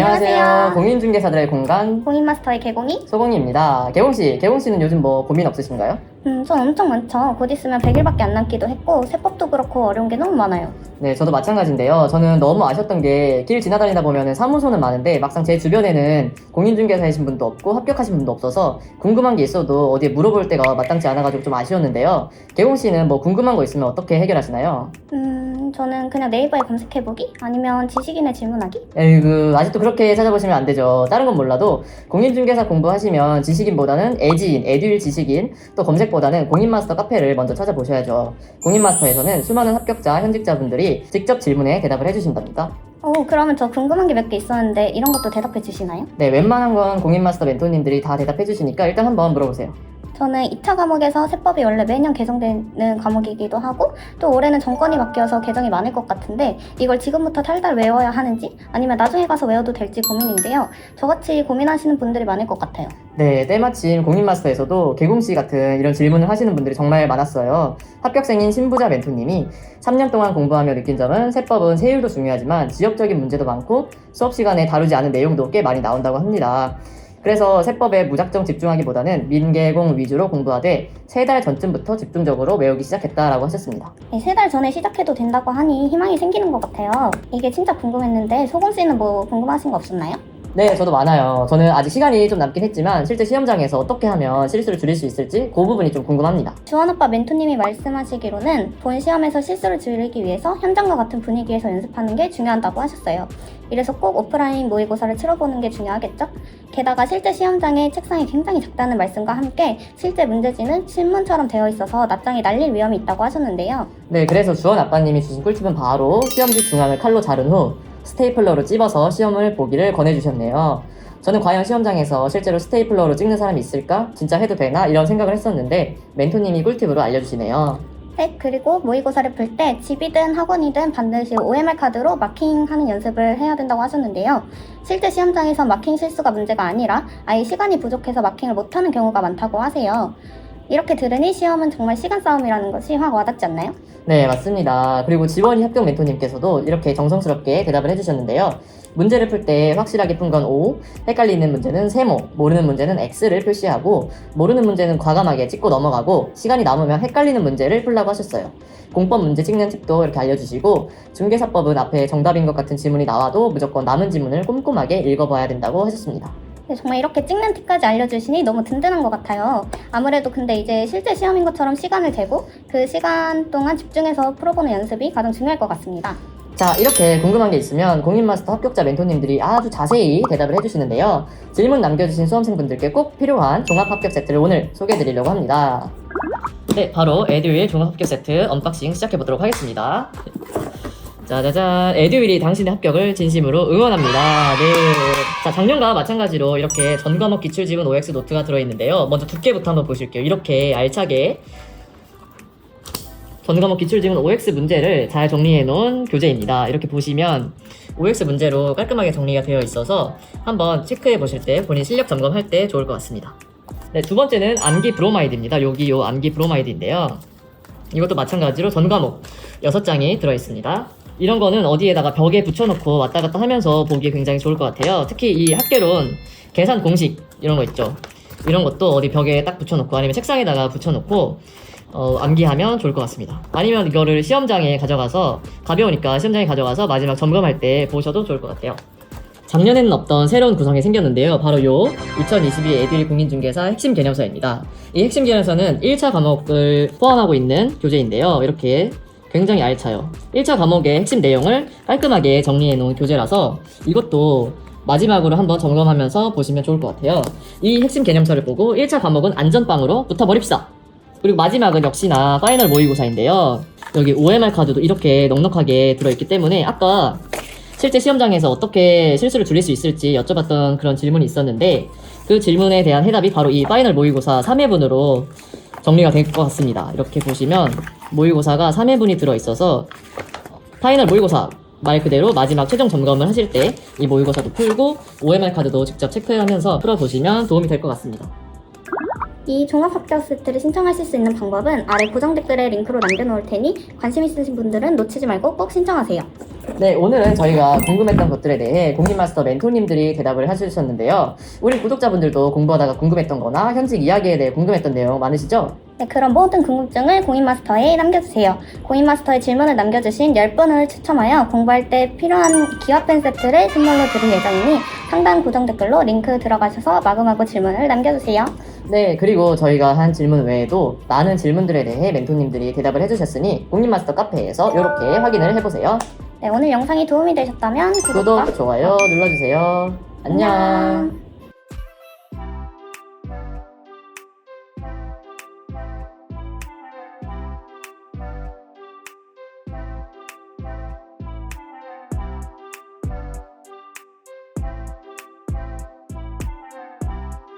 안녕하세요. 공인중개사들의 공간 공인마스터의 개공이? 소공이입니다. 개공씨는 요즘 뭐 고민 없으신가요? 전 엄청 많죠. 곧 있으면 100일밖에 안 남기도 했고 세법도 그렇고 어려운 게 너무 많아요. 네, 저도 마찬가지인데요. 저는 너무 아쉬웠던 게 길 지나다니다 보면 사무소는 많은데 막상 제 주변에는 공인중개사이신 분도 없고 합격하신 분도 없어서 궁금한 게 있어도 어디에 물어볼 데가 마땅치 않아가지고 좀 아쉬웠는데요. 개공씨는 뭐 궁금한 거 있으면 어떻게 해결하시나요? 저는 그냥 네이버에 검색해보기? 아니면 지식인에 질문하기? 에이그, 아직도 그렇게 찾아보시면 안 되죠. 다른 건 몰라도 공인중개사 공부하시면 지식인보다는 애지인, 에듀윌 지식인, 또 검색보다는 공인마스터 카페를 먼저 찾아보셔야죠. 공인마스터에서는 수많은 합격자, 현직자분들이 직접 질문에 대답을 해주신답니다. 그러면 저 궁금한 게 몇 개 있었는데 이런 것도 대답해 주시나요? 네, 웬만한 건 공인마스터 멘토님들이 다 대답해 주시니까 일단 한번 물어보세요. 저는 2차 과목에서 세법이 원래 매년 개정되는 과목이기도 하고 또 올해는 정권이 바뀌어서 개정이 많을 것 같은데 이걸 지금부터 달달 외워야 하는지 아니면 나중에 가서 외워도 될지 고민인데요. 저같이 고민하시는 분들이 많을 것 같아요. 네, 때마침 공인마스터에서도 개공씨 같은 이런 질문을 하시는 분들이 정말 많았어요. 합격생인 신부자 멘토님이 3년 동안 공부하며 느낀 점은 세법은 세율도 중요하지만 지역적인 문제도 많고 수업 시간에 다루지 않은 내용도 꽤 많이 나온다고 합니다. 그래서 세법에 무작정 집중하기보다는 민개공 위주로 공부하되 3달 전쯤부터 집중적으로 외우기 시작했다라고 하셨습니다. 3달 전에 시작해도 된다고 하니 희망이 생기는 것 같아요. 이게 진짜 궁금했는데 소공 씨는 뭐 궁금하신 거 없었나요? 네, 저도 많아요. 저는 아직 시간이 좀 남긴 했지만 실제 시험장에서 어떻게 하면 실수를 줄일 수 있을지 그 부분이 좀 궁금합니다. 주원오빠 멘토님이 말씀하시기로는 본 시험에서 실수를 줄이기 위해서 현장과 같은 분위기에서 연습하는 게 중요하다고 하셨어요. 이래서 꼭 오프라인 모의고사를 치러보는 게 중요하겠죠? 게다가 실제 시험장에 책상이 굉장히 작다는 말씀과 함께 실제 문제지는 신문처럼 되어 있어서 납장이 날릴 위험이 있다고 하셨는데요. 네, 그래서 주원 아빠님이 주신 꿀팁은 바로 시험지 중앙을 칼로 자른 후 스테이플러로 찝어서 시험을 보기를 권해주셨네요. 저는 과연 시험장에서 실제로 스테이플러로 찍는 사람이 있을까? 진짜 해도 되나? 이런 생각을 했었는데 멘토님이 꿀팁으로 알려주시네요. 네, 그리고 모의고사를 풀 때 집이든 학원이든 반드시 OMR 카드로 마킹하는 연습을 해야 된다고 하셨는데요. 실제 시험장에서 마킹 실수가 문제가 아니라 아예 시간이 부족해서 마킹을 못하는 경우가 많다고 하세요. 이렇게 들으니 시험은 정말 시간 싸움이라는 것이 확 와닿지 않나요? 네, 맞습니다. 그리고 지원이 합격 멘토님께서도 이렇게 정성스럽게 대답을 해주셨는데요. 문제를 풀 때 확실하게 푼 건 O, 헷갈리는 문제는 세모, 모르는 문제는 X를 표시하고 모르는 문제는 과감하게 찍고 넘어가고 시간이 남으면 헷갈리는 문제를 풀라고 하셨어요. 공법 문제 찍는 팁도 이렇게 알려주시고 중개사법은 앞에 정답인 것 같은 지문이 나와도 무조건 남은 지문을 꼼꼼하게 읽어봐야 된다고 하셨습니다. 네, 정말 이렇게 찍는 팁까지 알려주시니 너무 든든한 것 같아요. 아무래도 근데 이제 실제 시험인 것처럼 시간을 재고 그 시간 동안 집중해서 풀어보는 연습이 가장 중요할 것 같습니다. 자, 이렇게 궁금한 게 있으면 공인마스터 합격자 멘토님들이 아주 자세히 대답을 해주시는데요. 질문 남겨주신 수험생분들께 꼭 필요한 종합합격 세트를 오늘 소개해드리려고 합니다. 네, 바로 에듀윌 종합합격 세트 언박싱 시작해보도록 하겠습니다. 짜자잔, 에듀윌이 당신의 합격을 진심으로 응원합니다. 네. 자, 작년과 마찬가지로 이렇게 전 과목 기출지문 OX 노트가 들어있는데요. 먼저 두께부터 한번 보실게요. 이렇게 알차게 전 과목 기출지문 OX 문제를 잘 정리해 놓은 교재입니다. 이렇게 보시면 OX 문제로 깔끔하게 정리가 되어 있어서 한번 체크해 보실 때 본인 실력 점검할 때 좋을 것 같습니다. 네, 두 번째는 암기 브로마이드입니다. 여기 요 암기 브로마이드인데요. 이것도 마찬가지로 전 과목 6장이 들어있습니다. 이런 거는 어디에다가 벽에 붙여놓고 왔다 갔다 하면서 보기에 굉장히 좋을 것 같아요. 특히 이 학개론 계산 공식 이런 거 있죠. 이런 것도 어디 벽에 딱 붙여놓고 아니면 책상에다가 붙여놓고 암기하면 좋을 것 같습니다. 아니면 이거를 시험장에 가져가서 가벼우니까 시험장에 가져가서 마지막 점검할 때 보셔도 좋을 것 같아요. 작년에는 없던 새로운 구성이 생겼는데요. 바로 요 2022 에듀윌 공인중개사 핵심 개념서입니다. 이 핵심 개념서는 1차 과목을 포함하고 있는 교재인데요. 이렇게 굉장히 알차요. 1차 과목의 핵심 내용을 깔끔하게 정리해 놓은 교재라서 이것도 마지막으로 한번 점검하면서 보시면 좋을 것 같아요. 이 핵심 개념서를 보고 1차 과목은 안전빵으로 붙어버립시다. 그리고 마지막은 역시나 파이널 모의고사인데요. 여기 OMR 카드도 이렇게 넉넉하게 들어있기 때문에 아까 실제 시험장에서 어떻게 실수를 줄일 수 있을지 여쭤봤던 그런 질문이 있었는데 그 질문에 대한 해답이 바로 이 파이널 모의고사 3회분으로 정리가 될 것 같습니다. 이렇게 보시면 모의고사가 3회분이 들어있어서 파이널 모의고사 말 그대로 마지막 최종 점검을 하실 때 이 모의고사도 풀고 OMR 카드도 직접 체크하면서 풀어보시면 도움이 될 것 같습니다. 이 종합합격 세트를 신청하실 수 있는 방법은 아래 고정 댓글에 링크로 남겨놓을 테니 관심 있으신 분들은 놓치지 말고 꼭 신청하세요. 네, 오늘은 저희가 궁금했던 것들에 대해 공인마스터 멘토님들이 대답을 해주셨는데요. 우리 구독자분들도 공부하다가 궁금했던 거나 현직 이야기에 대해 궁금했던 내용 많으시죠? 네, 그럼 모든 궁금증을 공인마스터에 남겨주세요. 공인마스터에 질문을 남겨주신 10분을 추첨하여 공부할 때 필요한 기와펜 세트를 선물로 드릴 예정이니 상단 고정 댓글로 링크 들어가셔서 마구마구 질문을 남겨주세요. 네, 그리고 저희가 한 질문 외에도 많은 질문들에 대해 멘토님들이 대답을 해주셨으니 공인마스터 카페에서 이렇게 확인을 해보세요. 네, 오늘 영상이 도움이 되셨다면 구독, 좋아요 눌러주세요. 안녕.